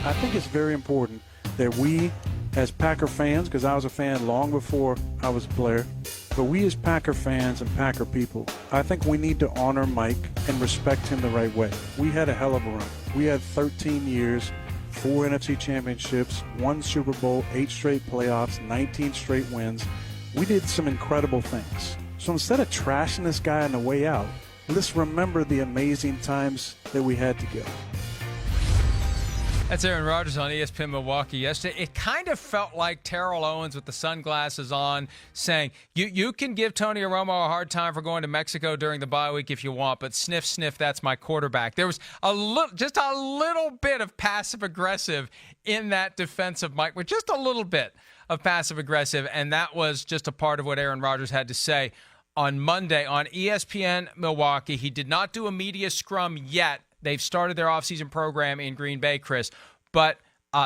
I think it's very important that we, as Packer fans, because I was a fan long before I was a player, but we as Packer fans and Packer people, I think we need to honor Mike and respect him the right way. We had a hell of a run. We had 13 years, 4 NFC championships, 1 Super Bowl, 8 straight playoffs, 19 straight wins. We did some incredible things. So instead of trashing this guy on the way out, let's remember the amazing times that we had together. That's Aaron Rodgers on ESPN Milwaukee yesterday. It kind of felt like Terrell Owens with the sunglasses on saying, you can give Tony Romo a hard time for going to Mexico during the bye week if you want, but sniff, sniff, that's my quarterback. There was just a little bit of passive-aggressive in that defense of Mike, with just a little bit of passive-aggressive, and that was just a part of what Aaron Rodgers had to say on Monday on ESPN Milwaukee. He did not do a media scrum yet. They've started their offseason program in Green Bay, Chris. But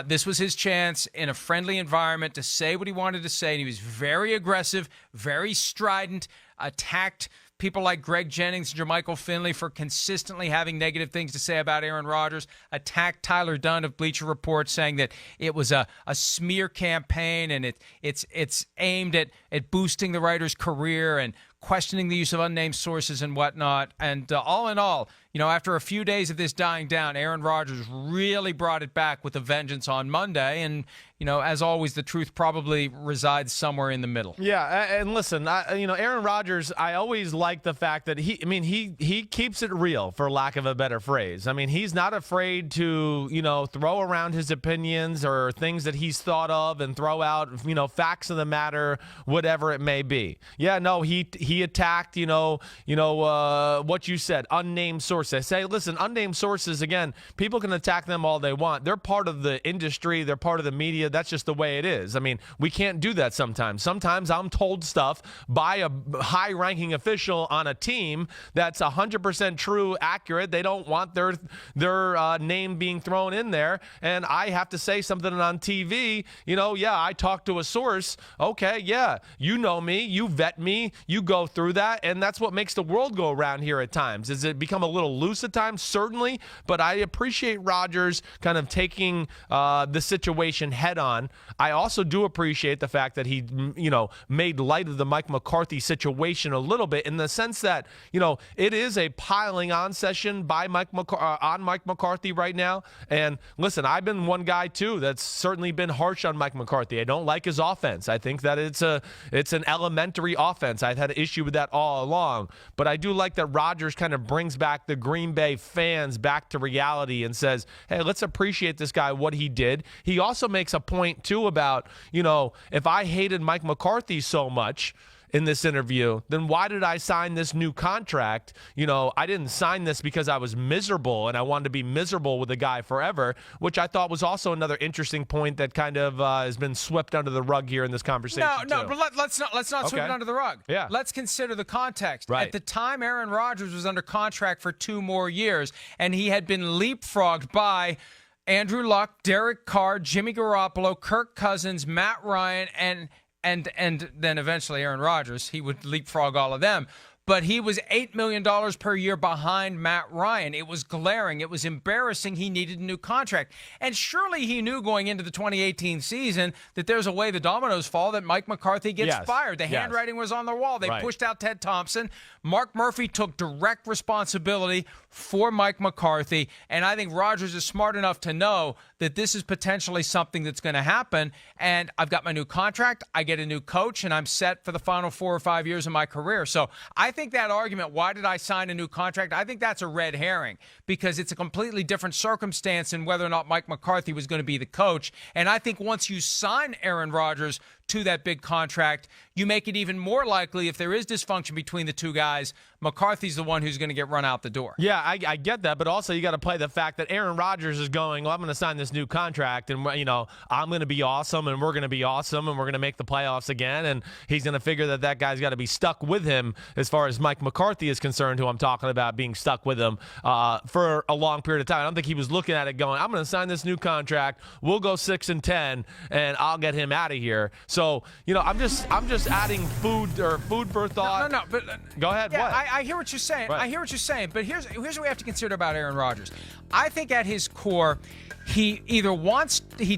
this was his chance in a friendly environment to say what he wanted to say. And he was very aggressive, very strident, attacked people like Greg Jennings and Jermichael Finley for consistently having negative things to say about Aaron Rodgers, attacked Tyler Dunn of Bleacher Report, saying that it was a smear campaign and it's aimed at boosting the writer's career and questioning the use of unnamed sources and whatnot. And all in all, after a few days of this dying down, Aaron Rodgers really brought it back with a vengeance on Monday. And, as always, the truth probably resides somewhere in the middle. Yeah, and listen, Aaron Rodgers, I always like the fact that he keeps it real, for lack of a better phrase. I mean, he's not afraid to, throw around his opinions or things that he's thought of and throw out, facts of the matter, whatever it may be. Yeah, no, he attacked, what you said, unnamed sources. I say, listen, unnamed sources, again, people can attack them all they want. They're part of the industry. They're part of the media. That's just the way it is. I mean, we can't do that sometimes. Sometimes I'm told stuff by a high-ranking official on a team that's 100% true, accurate. They don't want their name being thrown in there, and I have to say something on TV. I talked to a source. Okay, yeah, you know me. You vet me. You go through that, and that's what makes the world go around here at times. Is it become a little loose at times? Certainly, but I appreciate Rodgers kind of taking the situation head on. I also do appreciate the fact that he, made light of the Mike McCarthy situation a little bit, in the sense that, it is a piling on session by Mike McCarthy right now. And listen, I've been one guy too that's certainly been harsh on Mike McCarthy. I don't like his offense. I think that it's an elementary offense. I've had an issue with that all along. But I do like that Rodgers kind of brings back the Green Bay fans back to reality and says, hey, let's appreciate this guy, what he did. He also makes a point too about, if I hated Mike McCarthy so much in this interview, then why did I sign this new contract? I didn't sign this because I was miserable and I wanted to be miserable with the guy forever, which I thought was also another interesting point that kind of has been swept under the rug here in this conversation. No, but let's not sweep it under the rug. Yeah. Let's consider the context. Right. At the time, Aaron Rodgers was under contract for 2 more years, and he had been leapfrogged by Andrew Luck, Derek Carr, Jimmy Garoppolo, Kirk Cousins, Matt Ryan, and then eventually Aaron Rodgers. He would leapfrog all of them. But he was $8 million per year behind Matt Ryan. It was glaring. It was embarrassing. He needed a new contract. And surely he knew going into the 2018 season that there's a way the dominoes fall, that Mike McCarthy gets fired. The handwriting was on the wall. They pushed out Ted Thompson. Mark Murphy took direct responsibility for Mike McCarthy. And I think Rodgers is smart enough to know that this is potentially something that's going to happen. And I've got my new contract. I get a new coach, and I'm set for the final 4 or 5 years of my career. So I think that argument, why did I sign a new contract? I think that's a red herring, because it's a completely different circumstance in whether or not Mike McCarthy was going to be the coach. And I think once you sign Aaron Rodgers to that big contract, you make it even more likely, if there is dysfunction between the two guys, McCarthy's the one who's going to get run out the door. Yeah, I get that, but also you got to play the fact that Aaron Rodgers is going, well, I'm going to sign this new contract, and I'm going to be awesome, and we're going to be awesome, and we're going to make the playoffs again, and he's going to figure that guy's got to be stuck with him as far as Mike McCarthy is concerned, who I'm talking about being stuck with him for a long period of time. I don't think he was looking at it going, I'm going to sign this new contract, we'll go 6-10, and I'll get him out of here. So, I'm just adding food for thought. No, but go ahead. Yeah, what? I hear what you're saying. Right. I hear what you're saying. But here's what we have to consider about Aaron Rodgers. I think at his core, he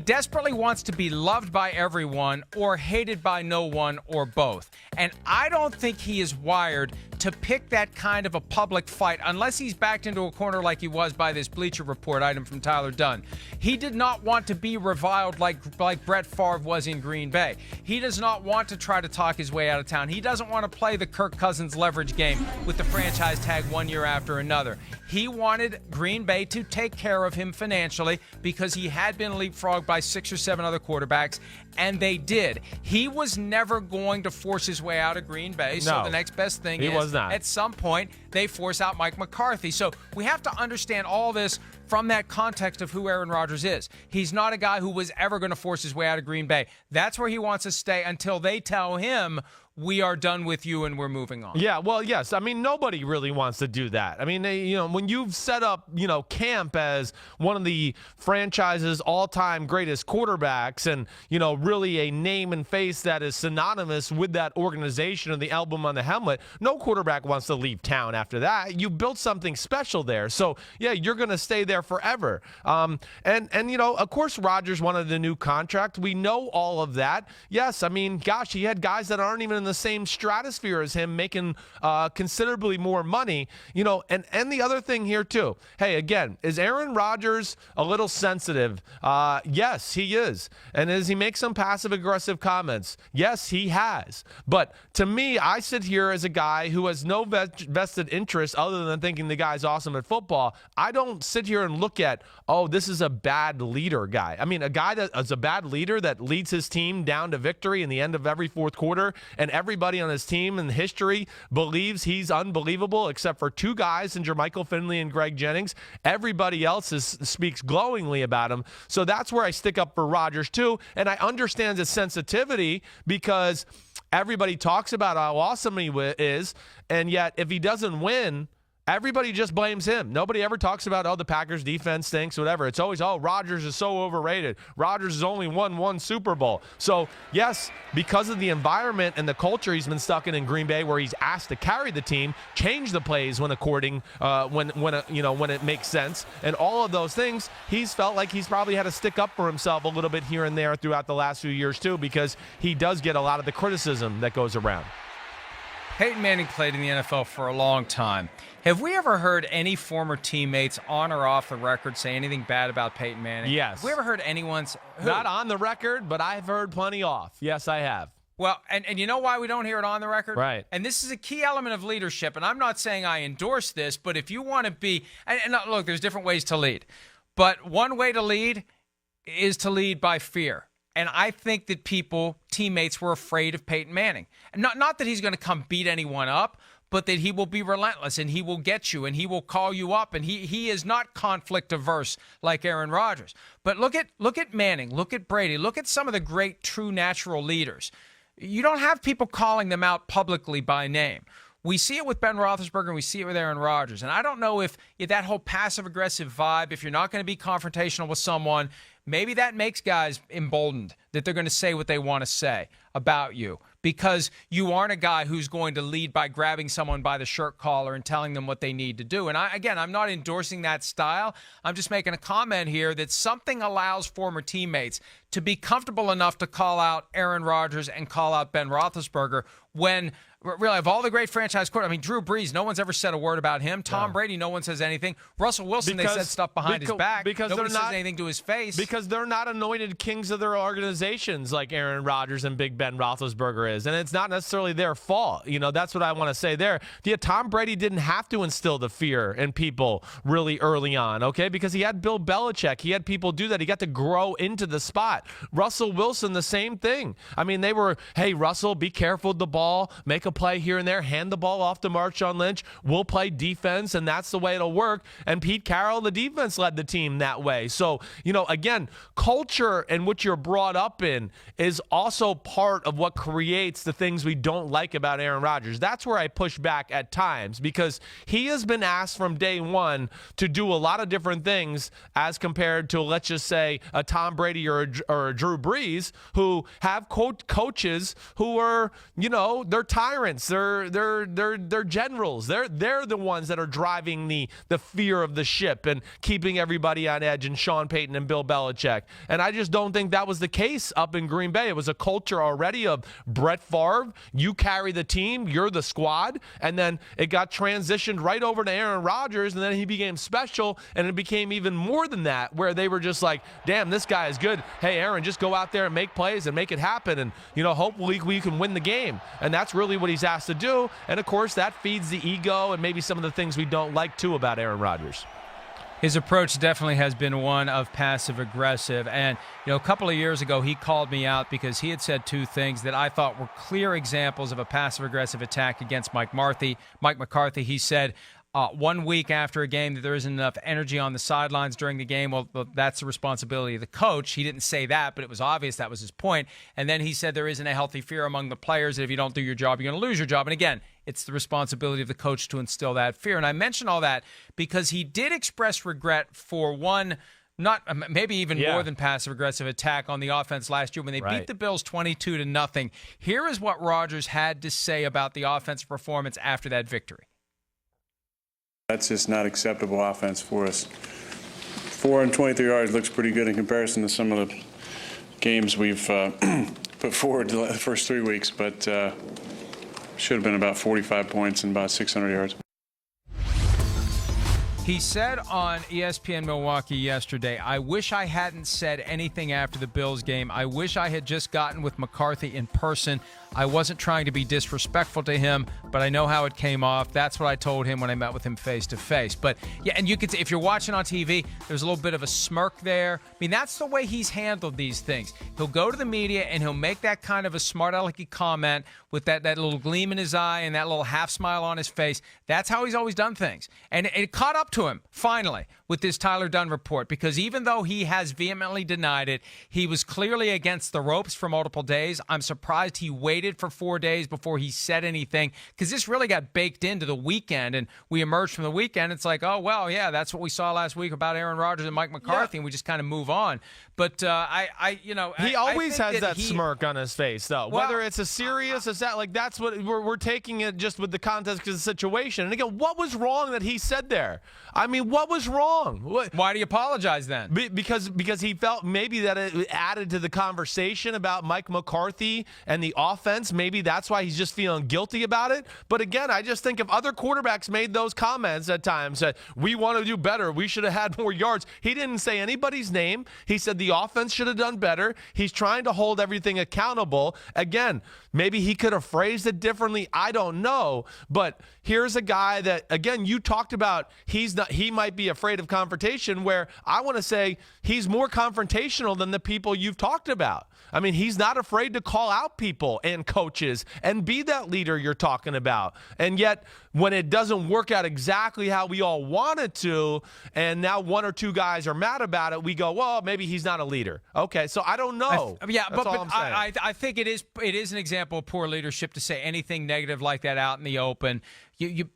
desperately wants to be loved by everyone or hated by no one or both. And I don't think he is wired to pick that kind of a public fight unless he's backed into a corner like he was by this Bleacher Report item from Tyler Dunn. He did not want to be reviled like Brett Favre was in Green Bay. He does not want to try to talk his way out of town. He doesn't want to play the Kirk Cousins leverage game with the franchise tag one year after another. He wanted Green Bay to take care of him financially because he had been leapfrogged by 6 or 7 other quarterbacks, and they did. He was never going to force his way out of Green Bay, so the next best thing is at some point they force out Mike McCarthy. So we have to understand all this from that context of who Aaron Rodgers is. He's not a guy who was ever going to force his way out of Green Bay. That's where he wants to stay until they tell him, we are done with you and we're moving on. Yeah, well, yes. I mean, nobody really wants to do that. I mean, when you've set up, camp as one of the franchise's all-time greatest quarterbacks and, really a name and face that is synonymous with that organization and the album on the helmet, no quarterback wants to leave town after that. You built something special there. So, yeah, you're going to stay there forever. And of course, Rodgers wanted a new contract. We know all of that. Yes, I mean, gosh, he had guys that aren't even in the same stratosphere as him making considerably more money, and the other thing here too. Hey, again, is Aaron Rodgers a little sensitive? Yes, he is. And does he make some passive aggressive comments? Yes, he has. But to me, I sit here as a guy who has no vested interest other than thinking the guy's awesome at football. I don't sit here and look at, this is a bad leader guy. I mean, a guy that is a bad leader that leads his team down to victory in the end of every fourth quarter, and everybody on his team in history believes he's unbelievable except for 2 guys in Jermichael Finley and Greg Jennings. Everybody else speaks glowingly about him. So that's where I stick up for Rodgers too. And I understand his sensitivity because everybody talks about how awesome he is. And yet if he doesn't win, everybody just blames him. Nobody ever talks about, the Packers defense stinks, whatever. It's always, Rodgers is so overrated. Rodgers has only won 1 Super Bowl. So, yes, because of the environment and the culture he's been stuck in Green Bay where he's asked to carry the team, change the plays when when it makes sense, and all of those things, he's felt like he's probably had to stick up for himself a little bit here and there throughout the last few years too, because he does get a lot of the criticism that goes around. Peyton Manning played in the NFL for a long time. Have we ever heard any former teammates on or off the record say anything bad about Peyton Manning? Yes. Have we ever heard anyone's... Not on the record, but I've heard plenty off. Yes, I have. Well, and you know why we don't hear it on the record? Right. And this is a key element of leadership, and I'm not saying I endorse this, but if you want to be... And look, there's different ways to lead. But one way to lead is to lead by fear. And I think that teammates were afraid of Peyton Manning. And not that he's going to come beat anyone up, but that he will be relentless and he will get you and he will call you up. And he is not conflict averse like Aaron Rodgers. But look at Manning, look at Brady, look at some of the great true natural leaders. You don't have people calling them out publicly by name. We see it with Ben Roethlisberger and we see it with Aaron Rodgers. And I don't know if that whole passive-aggressive vibe, if you're not going to be confrontational with someone, maybe that makes guys emboldened that they're going to say what they want to say about you because you aren't a guy who's going to lead by grabbing someone by the shirt collar and telling them what they need to do. And I'm not endorsing that style. I'm just making a comment here that something allows former teammates to be comfortable enough to call out Aaron Rodgers and call out Ben Roethlisberger when really of all the great franchise quarterbacks, I mean, Drew Brees, no one's ever said a word about him. Tom Brady, no one says anything. Russell Wilson, they said stuff behind his back. Because nobody says anything to his face. Because they're not anointed kings of their organizations like Aaron Rodgers and Big Ben Roethlisberger is. And it's not necessarily their fault. That's what I want to say there. Tom Brady didn't have to instill the fear in people really early on, okay? Because he had Bill Belichick. He had people do that. He got to grow into the spot. Russell Wilson, the same thing. I mean, they were, hey, Russell, be careful with the ball. Make a play here and there. Hand the ball off to Marshawn Lynch. We'll play defense, and that's the way it'll work. And Pete Carroll, the defense led the team that way. So, again, culture and what you're brought up in is also part of what creates the things we don't like about Aaron Rodgers. That's where I push back at times, because he has been asked from day one to do a lot of different things as compared to, let's just say, a Tom Brady or a Drew Brees, who have coaches who are, they're tyrants, they're generals, they're the ones that are driving the fear of the ship and keeping everybody on edge, and Sean Payton and Bill Belichick. And I just don't think that was the case up in Green Bay. It was a culture already of Brett Favre, you carry the team, you're the squad, and then it got transitioned right over to Aaron Rodgers, and then he became special, and it became even more than that, where they were just like, damn, this guy is good. Hey, Aaron, just go out there and make plays and make it happen, and hopefully we can win the game. And that's really what he's asked to do. And of course, that feeds the ego and maybe some of the things we don't like too about Aaron Rodgers. His approach definitely has been one of passive-aggressive. And, a couple of years ago, he called me out because he had said two things that I thought were clear examples of a passive-aggressive attack against Mike McCarthy. He said 1 week after a game that there isn't enough energy on the sidelines during the game. Well, that's the responsibility of the coach. He didn't say that, but it was obvious that was his point. And then he said there isn't a healthy fear among the players that if you don't do your job, you're going to lose your job. And again, it's the responsibility of the coach to instill that fear. And I mention all that because he did express regret for one, not maybe even more than passive-aggressive attack on the offense last year when they beat the Bills 22-0. Here is what Rodgers had to say about the offensive performance after that victory. That's just not acceptable offense for us. 423 yards looks pretty good in comparison to some of the games we've put forward the first 3 weeks, but should have been about 45 points and about 600 yards. He said on ESPN Milwaukee yesterday, I wish I hadn't said anything after the Bills game. I wish I had just gotten with McCarthy in person. I wasn't trying to be disrespectful to him, but I know how it came off. That's what I told him when I met with him face to face. But yeah, and you could, if you're watching on TV, there's a little bit of a smirk there. I mean, that's the way he's handled these things. He'll go to the media and he'll make that kind of a smart alecky comment with that little gleam in his eye and that little half smile on his face. That's how he's always done things. And it caught up to him, finally, with this Tyler Dunn report, because even though he has vehemently denied it, he was clearly against the ropes for multiple days. I'm surprised he waited for 4 days before he said anything, because this really got baked into the weekend, and we emerged from the weekend. It's like, oh, well, yeah, that's what we saw last week about Aaron Rodgers and Mike McCarthy, and we just kind of move on. But he always has that smirk on his face, though. Well, whether it's a serious, that's what we're taking it just with the context of the situation. And again, what was wrong that he said there? I mean, what was wrong? Why do you apologize then? Because he felt maybe that it added to the conversation about Mike McCarthy and the offense. Maybe that's why he's just feeling guilty about it. But again, I just think if other quarterbacks made those comments at times that we want to do better, we should have had more yards. He didn't say anybody's name. He said the offense should have done better. He's trying to hold everything accountable. Again, maybe he could have phrased it differently. I don't know. But here's a guy that, again, you talked about he might be afraid of confrontation, where I want to say he's more confrontational than the people you've talked about. I mean, he's not afraid to call out people and coaches and be that leader you're talking about. And yet, when it doesn't work out exactly how we all want it to, and now one or two guys are mad about it, we go, well, maybe he's not a leader. Okay, so I don't know. But I think it is an example of poor leadership to say anything negative like that out in the open. You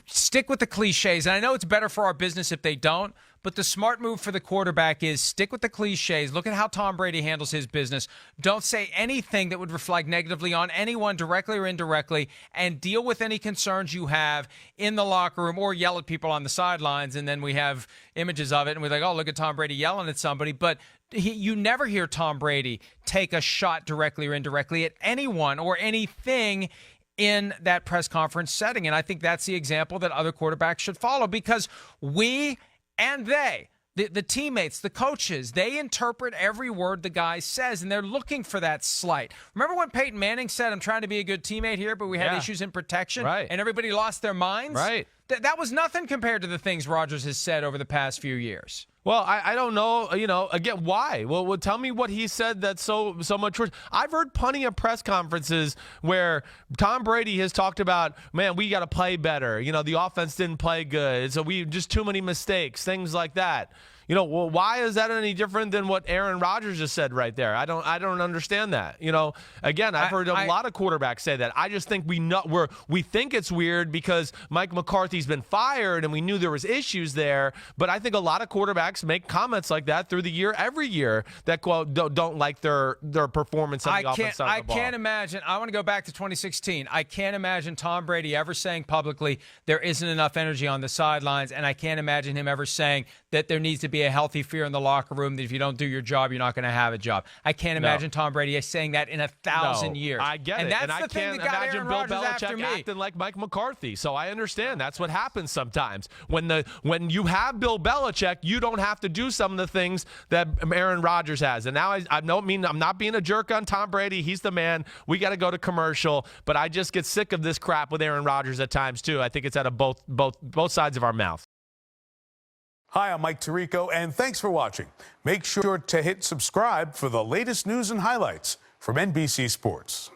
stick with the cliches, and I know it's better for our business if they don't, but the smart move for the quarterback is stick with the cliches. Look at how Tom Brady handles his business. Don't say anything that would reflect negatively on anyone directly or indirectly, and deal with any concerns you have in the locker room, or yell at people on the sidelines, and then we have images of it, and we're like, oh, look at Tom Brady yelling at somebody. But you never hear Tom Brady take a shot directly or indirectly at anyone or anything in that press conference setting. And I think that's the example that other quarterbacks should follow, because we and the teammates, the coaches, they interpret every word the guy says, and they're looking for that slight. Remember when Peyton Manning said, I'm trying to be a good teammate here, but we had issues in protection, and everybody lost their minds? Right. That was nothing compared to the things Rodgers has said over the past few years. Well, I don't know, again, why? Well, tell me what he said that's so much worse. I've heard plenty of press conferences where Tom Brady has talked about, man, we got to play better. The offense didn't play good, so we just too many mistakes, things like that. You know, well, why is that any different than what Aaron Rodgers just said right there? I don't understand that. You know, again, I've heard a lot of quarterbacks say that. I just think we think it's weird because Mike McCarthy's been fired and we knew there was issues there. But I think a lot of quarterbacks make comments like that through the year, every year, that quote don't like their performance on the offense side of the ball. I can't imagine. I want to go back to 2016. I can't imagine Tom Brady ever saying publicly there isn't enough energy on the sidelines, and I can't imagine him ever saying that there needs to be a healthy fear in the locker room that if you don't do your job, you're not going to have a job. I can't imagine Tom Brady saying that in 1,000 years. I get it. That's and the I thing can't that got imagine Aaron Bill Rodgers after Belichick me. acting like Mike McCarthy. So I understand. That's what happens sometimes. When you have Bill Belichick, you don't have to do some of the things that Aaron Rodgers has. And now I don't mean I'm not being a jerk on Tom Brady. He's the man. We got to go to commercial. But I just get sick of this crap with Aaron Rodgers at times too. I think it's out of both sides of our mouth. Hi, I'm Mike Tirico, and thanks for watching. Make sure to hit subscribe for the latest news and highlights from NBC Sports.